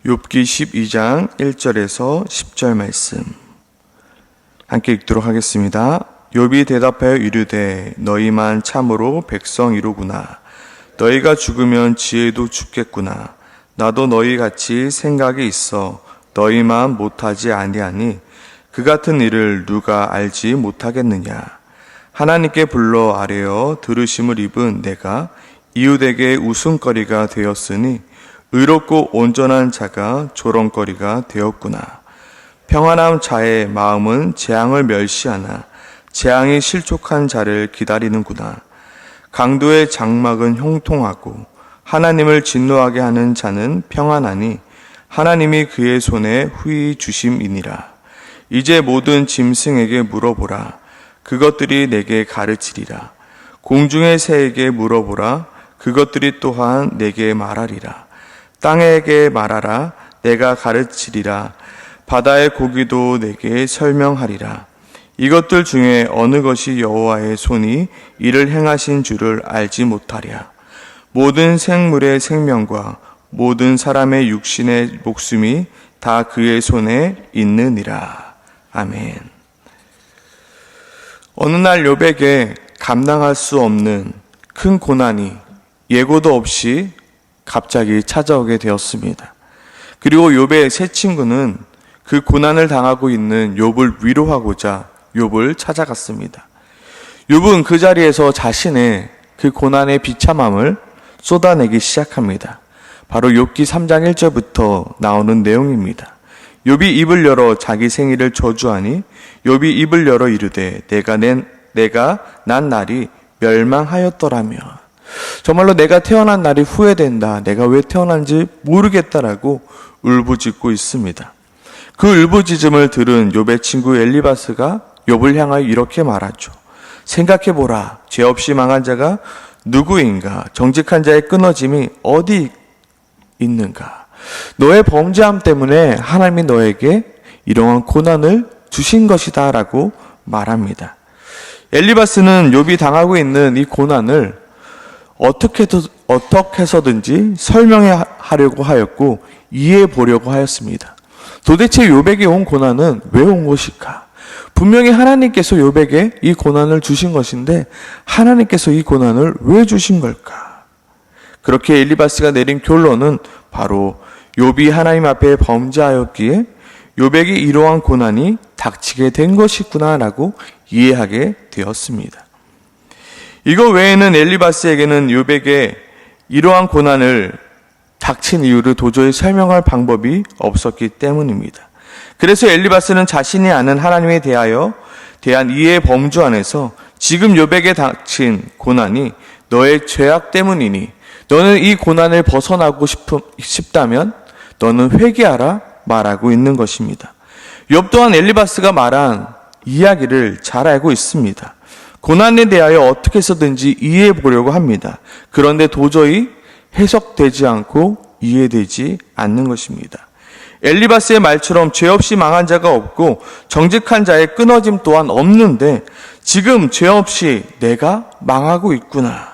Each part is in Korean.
욥기 12장 1절에서 10절 말씀 함께 읽도록 하겠습니다. 욥이 대답하여 이르되 너희만 참으로 백성이로구나. 너희가 죽으면 지혜도 죽겠구나. 나도 너희같이 생각이 있어 너희만 못하지 아니하니 그 같은 일을 누가 알지 못하겠느냐. 하나님께 불러 아뢰어 들으심을 입은 내가 이웃에게 웃음거리가 되었으니 의롭고 온전한 자가 조롱거리가 되었구나. 평안한 자의 마음은 재앙을 멸시하나 재앙이 실족한 자를 기다리는구나. 강도의 장막은 형통하고 하나님을 진노하게 하는 자는 평안하니 하나님이 그의 손에 후히 주심이니라. 이제 모든 짐승에게 물어보라. 그것들이 내게 가르치리라. 공중의 새에게 물어보라. 그것들이 또한 내게 말하리라. 땅에게 말하라. 내가 가르치리라. 바다의 고기도 내게 설명하리라. 이것들 중에 어느 것이 여호와의 손이 이를 행하신 줄을 알지 못하랴. 모든 생물의 생명과 모든 사람의 육신의 목숨이 다 그의 손에 있느니라. 아멘. 어느 날 욥에게 감당할 수 없는 큰 고난이 예고도 없이 갑자기 찾아오게 되었습니다. 그리고 욥의 세 친구는 그 고난을 당하고 있는 욥을 위로하고자 욥을 찾아갔습니다. 욥은 그 자리에서 자신의 그 고난의 비참함을 쏟아내기 시작합니다. 바로 욥기 3장 1절부터 나오는 내용입니다. 욥이 입을 열어 자기 생일을 저주하니 욥이 입을 열어 이르되 내가 난 날이 멸망하였더라며. 정말로 내가 태어난 날이 후회된다. 내가 왜 태어난지 모르겠다라고 울부짖고 있습니다. 그 울부짖음을 들은 욥의 친구 엘리바스가 욥을 향하여 이렇게 말하죠. 생각해보라. 죄 없이 망한 자가 누구인가? 정직한 자의 끊어짐이 어디 있는가? 너의 범죄함 때문에 하나님이 너에게 이러한 고난을 주신 것이다 라고 말합니다. 엘리바스는 욥이 당하고 있는 이 고난을 어떻게 해서든지 설명하려고 하였고 이해해 보려고 하였습니다. 도대체 욥에게 온 고난은 왜 온 것일까? 분명히 하나님께서 욥에게 이 고난을 주신 것인데 하나님께서 이 고난을 왜 주신 걸까? 그렇게 엘리바스가 내린 결론은 바로 욥이 하나님 앞에 범죄하였기에 욥에게 이러한 고난이 닥치게 된 것이구나라고 이해하게 되었습니다. 이거 외에는 엘리바스에게는 욥에게 이러한 고난을 닥친 이유를 도저히 설명할 방법이 없었기 때문입니다. 그래서 엘리바스는 자신이 아는 하나님에 대한 이해의 범주 안에서 지금 욥에게 닥친 고난이 너의 죄악 때문이니 너는 이 고난을 벗어나고 싶다면 너는 회개하라 말하고 있는 것입니다. 욥 또한 엘리바스가 말한 이야기를 잘 알고 있습니다. 고난에 대하여 어떻게 해서든지 이해해 보려고 합니다. 그런데 도저히 해석되지 않고 이해되지 않는 것입니다. 엘리바스의 말처럼 죄 없이 망한 자가 없고 정직한 자의 끊어짐 또한 없는데 지금 죄 없이 내가 망하고 있구나.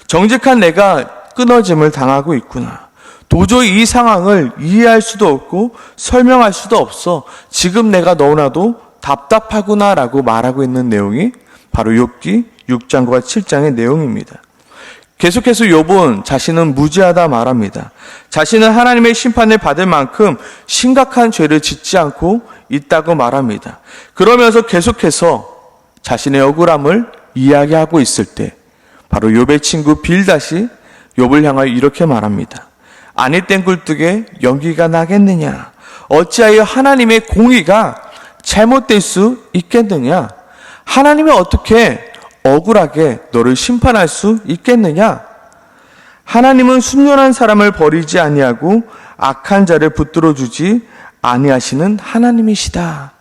정직한 내가 끊어짐을 당하고 있구나. 도저히 이 상황을 이해할 수도 없고 설명할 수도 없어. 지금 내가 너무나도 답답하구나라고 말하고 있는 내용이 바로 욥기 6장과 7장의 내용입니다. 계속해서 욥은 자신은 무죄하다 말합니다. 자신은 하나님의 심판을 받을 만큼 심각한 죄를 짓지 않고 있다고 말합니다. 그러면서 계속해서 자신의 억울함을 이야기하고 있을 때 바로 욥의 친구 빌닷이 욥을 향하여 이렇게 말합니다. 아니 땐 굴뚝에 연기가 나겠느냐? 어찌하여 하나님의 공의가 잘못될 수 있겠느냐? 하나님이 어떻게 억울하게 너를 심판할 수 있겠느냐? 하나님은 순전한 사람을 버리지 아니하고 악한 자를 붙들어 주지 아니하시는 하나님이시다.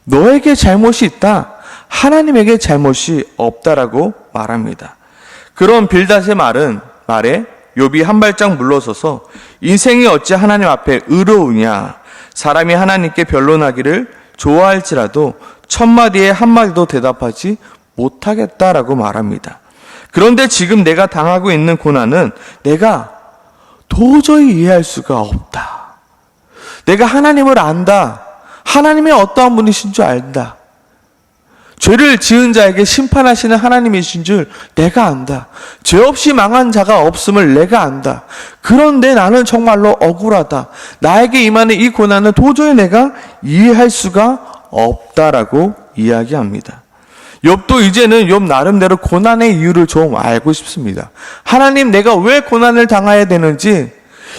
너에게 잘못이 있다. 하나님에게 잘못이 없다라고 말합니다. 그런 빌닷의 말에 욥이 한 발짝 물러서서 인생이 어찌 하나님 앞에 의로우냐? 사람이 하나님께 변론하기를 좋아할지라도 1000마디에 한마디도 대답하지 못하겠다라고 말합니다. 그런데 지금 내가 당하고 있는 고난은 내가 도저히 이해할 수가 없다. 내가 하나님을 안다. 하나님이 어떠한 분이신 줄 안다. 죄를 지은 자에게 심판하시는 하나님이신 줄 내가 안다. 죄 없이 망한 자가 없음을 내가 안다. 그런데 나는 정말로 억울하다. 나에게 임하는 이 고난은 도저히 내가 이해할 수가 없다라고 이야기합니다. 욥도 이제는 욥 나름대로 고난의 이유를 좀 알고 싶습니다. 하나님, 내가 왜 고난을 당해야 되는지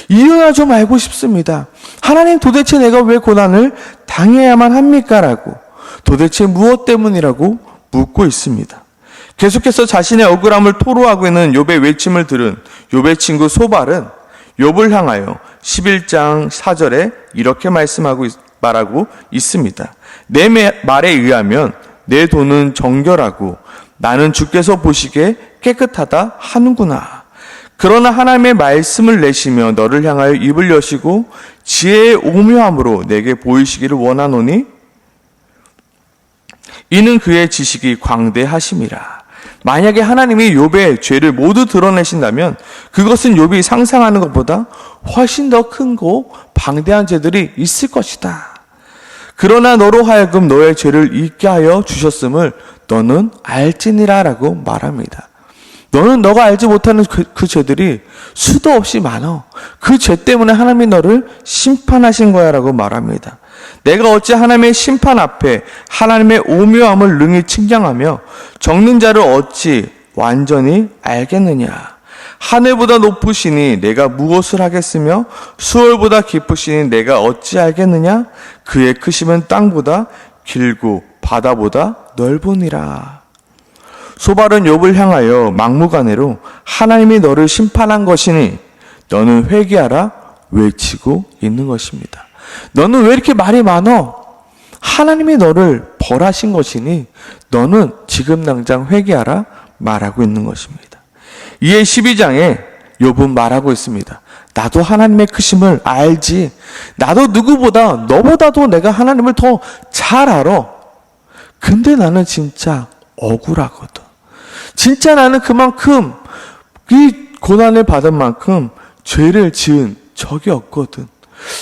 이유나 좀 알고 싶습니다. 하나님, 도대체 내가 왜 고난을 당해야만 합니까? 라고 도대체 무엇 때문이라고 묻고 있습니다. 계속해서 자신의 억울함을 토로하고 있는 욥의 외침을 들은 욥의 친구 소발은 욥을 향하여 11장 4절에 이렇게 말하고 있습니다. 내 말에 의하면 내 돈은 정결하고 나는 주께서 보시기에 깨끗하다 하는구나. 그러나 하나님의 말씀을 내시며 너를 향하여 입을 여시고 지혜의 오묘함으로 내게 보이시기를 원하노니 이는 그의 지식이 광대하심이라. 만약에 하나님이 욥의 죄를 모두 드러내신다면 그것은 욥이 상상하는 것보다 훨씬 더 크고 방대한 죄들이 있을 것이다. 그러나 너로 하여금 너의 죄를 잊게 하여 주셨음을 너는 알지니라 라고 말합니다. 너는 너가 알지 못하는 그 죄들이 수도 없이 많아. 그 죄 때문에 하나님이 너를 심판하신 거야 라고 말합니다. 내가 어찌 하나님의 심판 앞에 하나님의 오묘함을 능히 측량하며 적는 자를 어찌 완전히 알겠느냐. 하늘보다 높으시니 내가 무엇을 하겠으며 수월보다 깊으시니 내가 어찌 알겠느냐. 그의 크심은 땅보다 길고 바다보다 넓으니라. 소발은 욥을 향하여 막무가내로 하나님이 너를 심판한 것이니 너는 회개하라 외치고 있는 것입니다. 너는 왜 이렇게 말이 많어? 하나님이 너를 벌하신 것이니 너는 지금 당장 회개하라 말하고 있는 것입니다. 이에 12장에 욥은 말하고 있습니다. 나도 하나님의 크심을 알지. 나도 누구보다 너보다도 내가 하나님을 더 잘 알아. 근데 나는 진짜 억울하거든. 진짜 나는 그만큼 이 고난을 받은 만큼 죄를 지은 적이 없거든.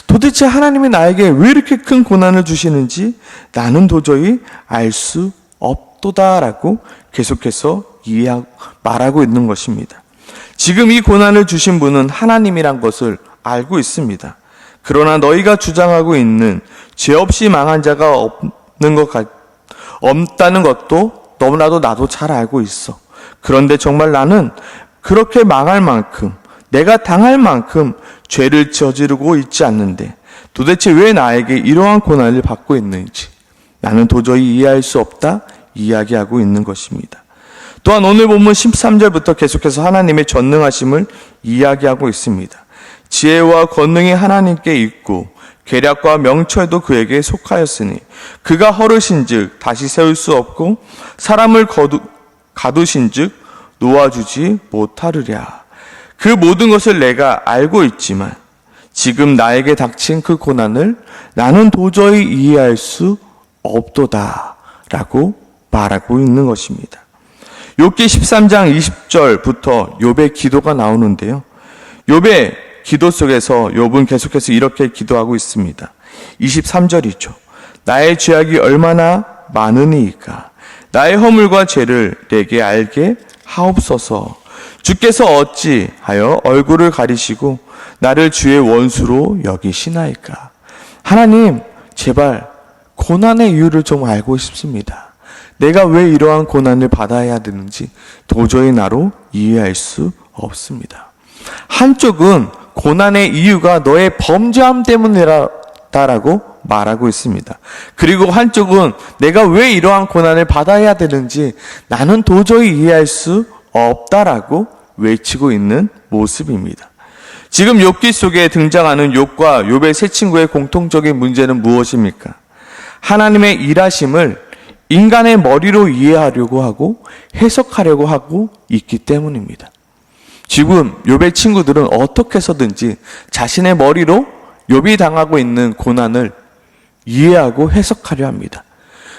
도대체 하나님이 나에게 왜 이렇게 큰 고난을 주시는지 나는 도저히 알 수 없도다라고 계속해서 말하고 있는 것입니다. 지금 이 고난을 주신 분은 하나님이란 것을 알고 있습니다. 그러나 너희가 주장하고 있는 죄 없이 망한 자가 없다는 것도 너무나도 나도 잘 알고 있어. 그런데 정말 나는 그렇게 망할 만큼 내가 당할 만큼 죄를 저지르고 있지 않는데 도대체 왜 나에게 이러한 고난을 받고 있는지 나는 도저히 이해할 수 없다 이야기하고 있는 것입니다. 또한 오늘 본문 13절부터 계속해서 하나님의 전능하심을 이야기하고 있습니다. 지혜와 권능이 하나님께 있고 계략과 명철도 그에게 속하였으니 그가 허르신즉 다시 세울 수 없고 사람을 가두신즉 놓아주지 못하리라. 그 모든 것을 내가 알고 있지만 지금 나에게 닥친 그 고난을 나는 도저히 이해할 수 없도다 라고 말하고 있는 것입니다. 욥기 13장 20절부터 욥의 기도가 나오는데요. 욥의 기도 속에서 욥은 계속해서 이렇게 기도하고 있습니다. 23절이죠. 나의 죄악이 얼마나 많으니이까 나의 허물과 죄를 내게 알게 하옵소서. 주께서 어찌하여 얼굴을 가리시고 나를 주의 원수로 여기시나이까. 하나님, 제발 고난의 이유를 좀 알고 싶습니다. 내가 왜 이러한 고난을 받아야 되는지 도저히 나로 이해할 수 없습니다. 한쪽은 고난의 이유가 너의 범죄함 때문이라고 말하고 있습니다. 그리고 한쪽은 내가 왜 이러한 고난을 받아야 되는지 나는 도저히 이해할 수 없다라고 외치고 있는 모습입니다. 지금 욥기 속에 등장하는 욥과 욥의 세 친구의 공통적인 문제는 무엇입니까? 하나님의 일하심을 인간의 머리로 이해하려고 하고 해석하려고 하고 있기 때문입니다. 지금 욥의 친구들은 어떻게 해서든지 자신의 머리로 욥이 당하고 있는 고난을 이해하고 해석하려 합니다.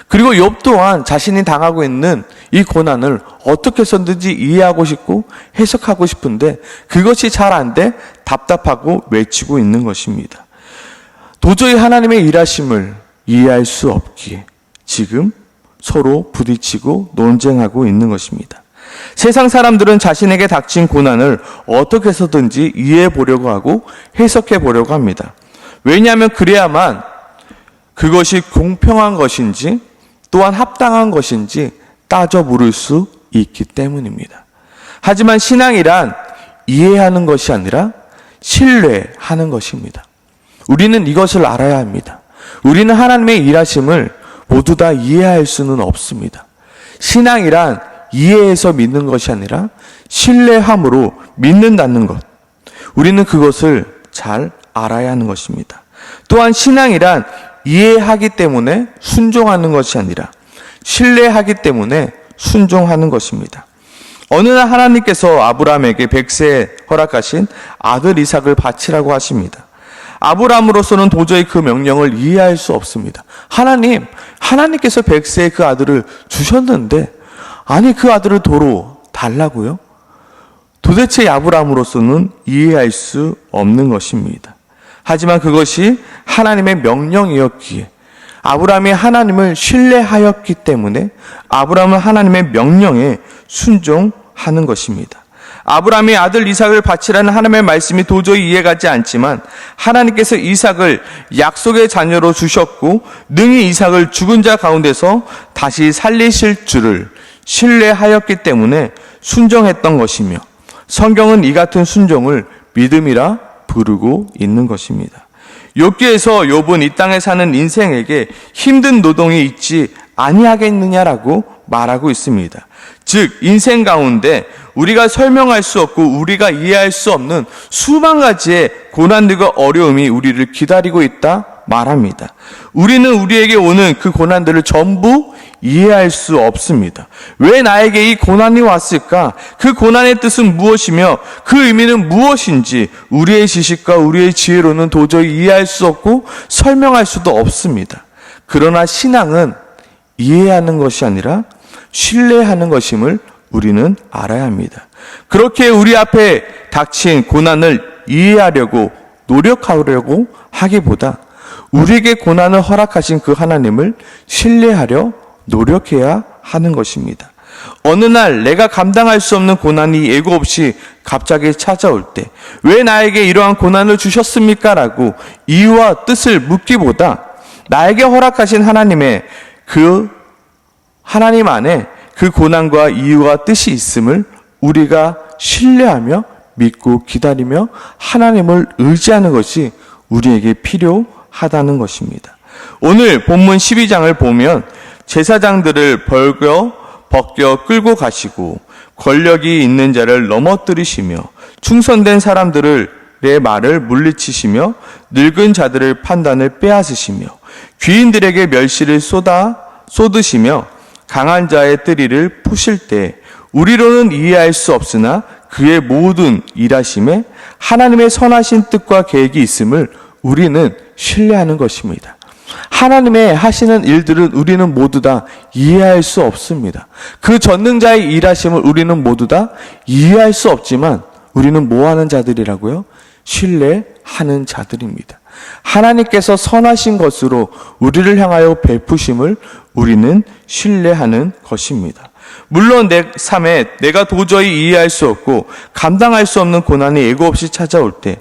그리고 욥 또한 자신이 당하고 있는 이 고난을 어떻게 해서든지 이해하고 싶고 해석하고 싶은데 그것이 잘 안 돼 답답하고 외치고 있는 것입니다. 도저히 하나님의 일하심을 이해할 수 없기에 지금 서로 부딪히고 논쟁하고 있는 것입니다. 세상 사람들은 자신에게 닥친 고난을 어떻게 해서든지 이해해 보려고 하고 해석해 보려고 합니다. 왜냐하면 그래야만 그것이 공평한 것인지 또한 합당한 것인지 따져 물을 수 있기 때문입니다. 하지만 신앙이란 이해하는 것이 아니라 신뢰하는 것입니다. 우리는 이것을 알아야 합니다. 우리는 하나님의 일하심을 모두 다 이해할 수는 없습니다. 신앙이란 이해해서 믿는 것이 아니라 신뢰함으로 믿는다는 것. 우리는 그것을 잘 알아야 하는 것입니다. 또한 신앙이란 이해하기 때문에 순종하는 것이 아니라 신뢰하기 때문에 순종하는 것입니다. 어느 날 하나님께서 아브라함에게 100세에 허락하신 아들 이삭을 바치라고 하십니다. 아브라함으로서는 도저히 그 명령을 이해할 수 없습니다. 하나님께서 100세에 그 아들을 주셨는데 아니 그 아들을 도로 달라고요? 도대체 아브라함으로서는 이해할 수 없는 것입니다. 하지만 그것이 하나님의 명령이었기에 아브라함이 하나님을 신뢰하였기 때문에 아브라함은 하나님의 명령에 순종하는 것입니다. 아브라함이 아들 이삭을 바치라는 하나님의 말씀이 도저히 이해가지 않지만 하나님께서 이삭을 약속의 자녀로 주셨고 능히 이삭을 죽은 자 가운데서 다시 살리실 줄을 신뢰하였기 때문에 순종했던 것이며 성경은 이 같은 순종을 믿음이라 부르고 있는 것입니다. 욥기에서 욥은 이 땅에 사는 인생에게 힘든 노동이 있지 아니하겠느냐라고 말하고 있습니다. 즉 인생 가운데 우리가 설명할 수 없고 우리가 이해할 수 없는 수만 가지의 고난들과 어려움이 우리를 기다리고 있다 말합니다. 우리는 우리에게 오는 그 고난들을 전부 이해할 수 없습니다. 왜 나에게 이 고난이 왔을까? 그 고난의 뜻은 무엇이며 그 의미는 무엇인지 우리의 지식과 우리의 지혜로는 도저히 이해할 수 없고 설명할 수도 없습니다. 그러나 신앙은 이해하는 것이 아니라 신뢰하는 것임을 우리는 알아야 합니다. 그렇게 우리 앞에 닥친 고난을 이해하려고 노력하려고 하기보다 우리에게 고난을 허락하신 그 하나님을 신뢰하려 노력해야 하는 것입니다. 어느 날 내가 감당할 수 없는 고난이 예고 없이 갑자기 찾아올 때 왜 나에게 이러한 고난을 주셨습니까? 라고 이유와 뜻을 묻기보다 나에게 허락하신 하나님의 그 하나님 안에 그 고난과 이유와 뜻이 있음을 우리가 신뢰하며 믿고 기다리며 하나님을 의지하는 것이 우리에게 필요하다는 것입니다. 오늘 본문 12장을 보면 제사장들을 벗겨 끌고 가시고 권력이 있는 자를 넘어뜨리시며 충성된 사람들의 말을 물리치시며 늙은 자들의 판단을 빼앗으시며 귀인들에게 멸시를 쏟으시며 강한 자의 뜨리를 푸실 때 우리로는 이해할 수 없으나 그의 모든 일하심에 하나님의 선하신 뜻과 계획이 있음을 우리는 신뢰하는 것입니다. 하나님의 하시는 일들은 우리는 모두 다 이해할 수 없습니다. 그 전능자의 일하심을 우리는 모두 다 이해할 수 없지만 우리는 뭐 하는 자들이라고요? 신뢰하는 자들입니다. 하나님께서 선하신 것으로 우리를 향하여 베푸심을 우리는 신뢰하는 것입니다. 물론 내 삶에 내가 도저히 이해할 수 없고 감당할 수 없는 고난이 예고 없이 찾아올 때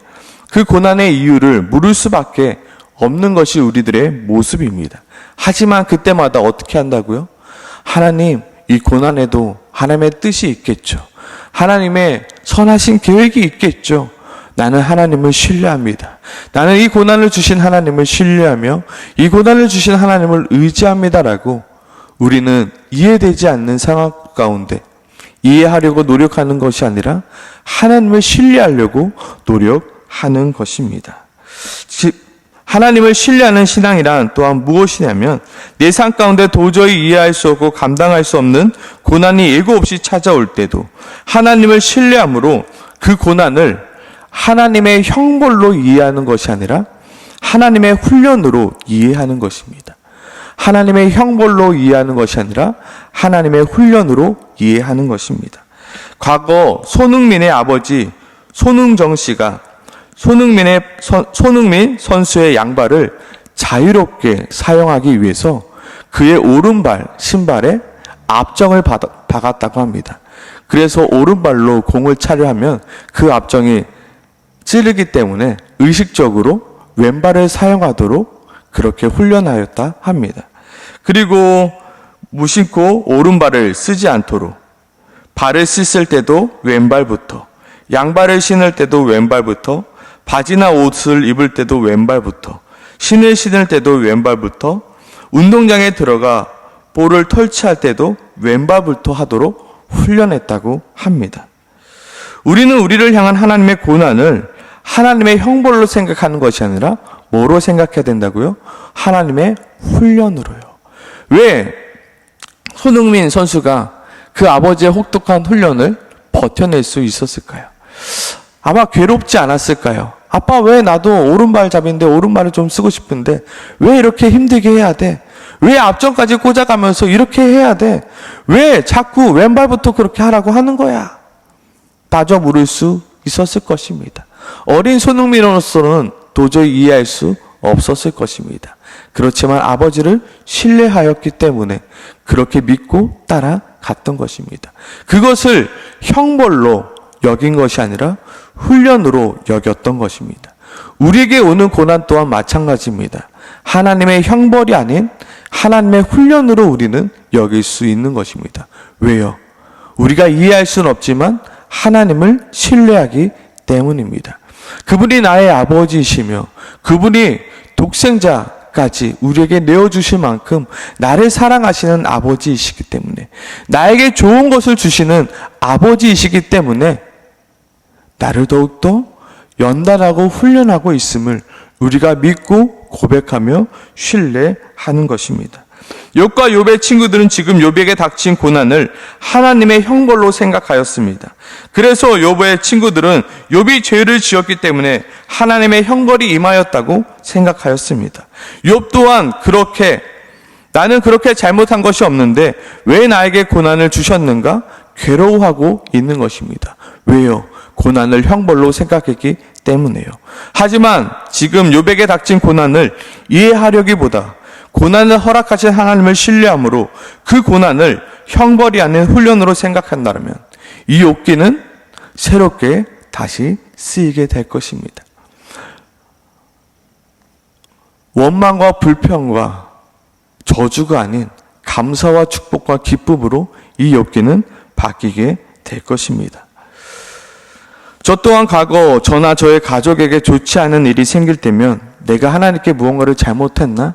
그 고난의 이유를 물을 수밖에 없는 것이 우리들의 모습입니다. 하지만 그때마다 어떻게 한다고요? 하나님, 이 고난에도 하나님의 뜻이 있겠죠. 하나님의 선하신 계획이 있겠죠. 나는 하나님을 신뢰합니다. 나는 이 고난을 주신 하나님을 신뢰하며 이 고난을 주신 하나님을 의지합니다라고 우리는 이해되지 않는 상황 가운데 이해하려고 노력하는 것이 아니라 하나님을 신뢰하려고 노력하는 것입니다. 하나님을 신뢰하는 신앙이란 또한 무엇이냐면 내 삶 가운데 도저히 이해할 수 없고 감당할 수 없는 고난이 예고 없이 찾아올 때도 하나님을 신뢰함으로 그 고난을 하나님의 형벌로 이해하는 것이 아니라 하나님의 훈련으로 이해하는 것입니다. 하나님의 형벌로 이해하는 것이 아니라 하나님의 훈련으로 이해하는 것입니다. 과거 손흥민의 아버지 손흥정 씨가 손흥민 선수의 양발을 자유롭게 사용하기 위해서 그의 오른발 신발에 압정을 박았다고 합니다. 그래서 오른발로 공을 차려 하면 그 압정이 찌르기 때문에 의식적으로 왼발을 사용하도록 그렇게 훈련하였다 합니다. 그리고 무심코 오른발을 쓰지 않도록 발을 씻을 때도 왼발부터, 양발을 신을 때도 왼발부터, 바지나 옷을 입을 때도 왼발부터, 신을 신을 때도 왼발부터, 운동장에 들어가 볼을 터치할 때도 왼발부터 하도록 훈련했다고 합니다. 우리는 우리를 향한 하나님의 고난을 하나님의 형벌로 생각하는 것이 아니라 뭐로 생각해야 된다고요? 하나님의 훈련으로요. 왜 손흥민 선수가 그 아버지의 혹독한 훈련을 버텨낼 수 있었을까요? 아마 괴롭지 않았을까요? 아빠, 왜 나도 오른발잡이인데 오른발을 좀 쓰고 싶은데 왜 이렇게 힘들게 해야 돼? 왜 앞전까지 꽂아가면서 이렇게 해야 돼? 왜 자꾸 왼발부터 그렇게 하라고 하는 거야? 따져 물을 수 있었을 것입니다. 어린 손흥민으로서는 도저히 이해할 수 없었을 것입니다. 그렇지만 아버지를 신뢰하였기 때문에 그렇게 믿고 따라갔던 것입니다. 그것을 형벌로 여긴 것이 아니라 훈련으로 여겼던 것입니다. 우리에게 오는 고난 또한 마찬가지입니다. 하나님의 형벌이 아닌 하나님의 훈련으로 우리는 여길 수 있는 것입니다. 왜요? 우리가 이해할 수는 없지만 하나님을 신뢰하기 때문입니다. 그분이 나의 아버지이시며 그분이 독생자까지 우리에게 내어주실 만큼 나를 사랑하시는 아버지이시기 때문에, 나에게 좋은 것을 주시는 아버지이시기 때문에 나를 더욱더 연단하고 훈련하고 있음을 우리가 믿고 고백하며 신뢰하는 것입니다. 욥과 욥의 친구들은 지금 욥에게 닥친 고난을 하나님의 형벌로 생각하였습니다. 그래서 욥의 친구들은 욥이 죄를 지었기 때문에 하나님의 형벌이 임하였다고 생각하였습니다. 욥 또한 나는 그렇게 잘못한 것이 없는데 왜 나에게 고난을 주셨는가 괴로워하고 있는 것입니다. 왜요? 고난을 형벌로 생각했기 때문에요. 하지만 지금 욥에게 닥친 고난을 이해하려기보다 고난을 허락하신 하나님을 신뢰함으로 그 고난을 형벌이 아닌 훈련으로 생각한다면 이 욥기는 새롭게 다시 쓰이게 될 것입니다. 원망과 불평과 저주가 아닌 감사와 축복과 기쁨으로 이 욥기는 바뀌게 될 것입니다. 저 또한 과거 저나 저의 가족에게 좋지 않은 일이 생길 때면 내가 하나님께 무언가를 잘못했나?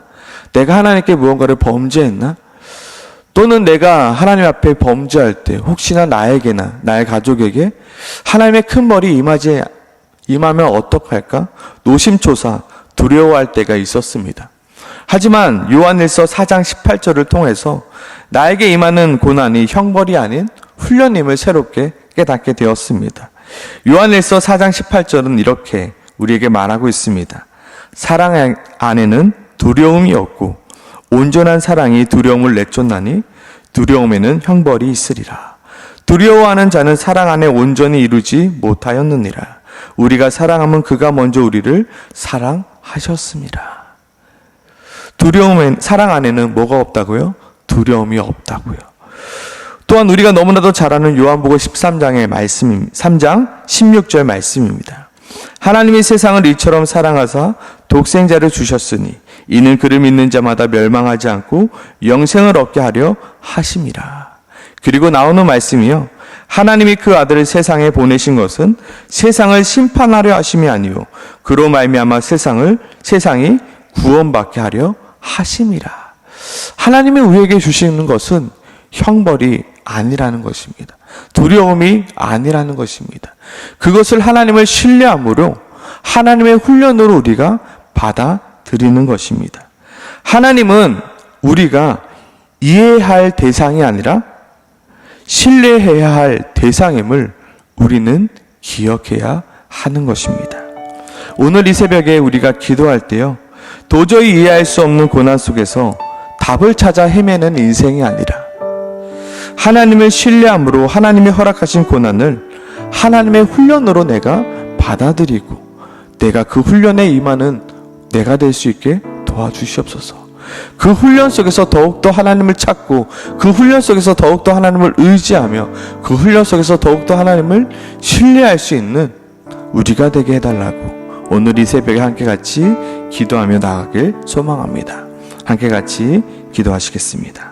내가 하나님께 무언가를 범죄했나? 또는 내가 하나님 앞에 범죄할 때 혹시나 나에게나 나의 가족에게 하나님의 큰 벌이 임하면 어떡할까? 노심초사 두려워할 때가 있었습니다. 하지만 요한일서 4장 18절을 통해서 나에게 임하는 고난이 형벌이 아닌 훈련임을 새롭게 깨닫게 되었습니다. 요한일서 4장 18절은 이렇게 우리에게 말하고 있습니다. 사랑 안에는 두려움이 없고 온전한 사랑이 두려움을 내쫓나니 두려움에는 형벌이 있으리라. 두려워하는 자는 사랑 안에 온전히 이루지 못하였느니라. 우리가 사랑하면 그가 먼저 우리를 사랑하셨습니다. 사랑 안에는 뭐가 없다고요? 두려움이 없다고요. 또한 우리가 너무나도 잘 아는 요한복음 13장의 말씀입니다. 3장 16절 말씀입니다. 하나님이 세상을 이처럼 사랑하사 독생자를 주셨으니 이는 그를 믿는 자마다 멸망하지 않고 영생을 얻게 하려 하심이라. 그리고 나오는 말씀이요. 하나님이 그 아들을 세상에 보내신 것은 세상을 심판하려 하심이 아니요 그로 말미암아 세상이 구원받게 하려 하심이라. 하나님이 우리에게 주시는 것은 형벌이 아니라는 것입니다. 두려움이 아니라는 것입니다. 그것을 하나님을 신뢰함으로 하나님의 훈련으로 우리가 받아들이는 것입니다. 하나님은 우리가 이해할 대상이 아니라 신뢰해야 할 대상임을 우리는 기억해야 하는 것입니다. 오늘 이 새벽에 우리가 기도할 때요, 도저히 이해할 수 없는 고난 속에서 답을 찾아 헤매는 인생이 아니라 하나님을 신뢰함으로 하나님이 허락하신 고난을 하나님의 훈련으로 내가 받아들이고 내가 그 훈련에 임하는 내가 될 수 있게 도와주시옵소서. 그 훈련 속에서 더욱더 하나님을 찾고 그 훈련 속에서 더욱더 하나님을 의지하며 그 훈련 속에서 더욱더 하나님을 신뢰할 수 있는 우리가 되게 해달라고 오늘 이 새벽에 함께 같이 기도하며 나아가길 소망합니다. 함께 같이 기도하시겠습니다.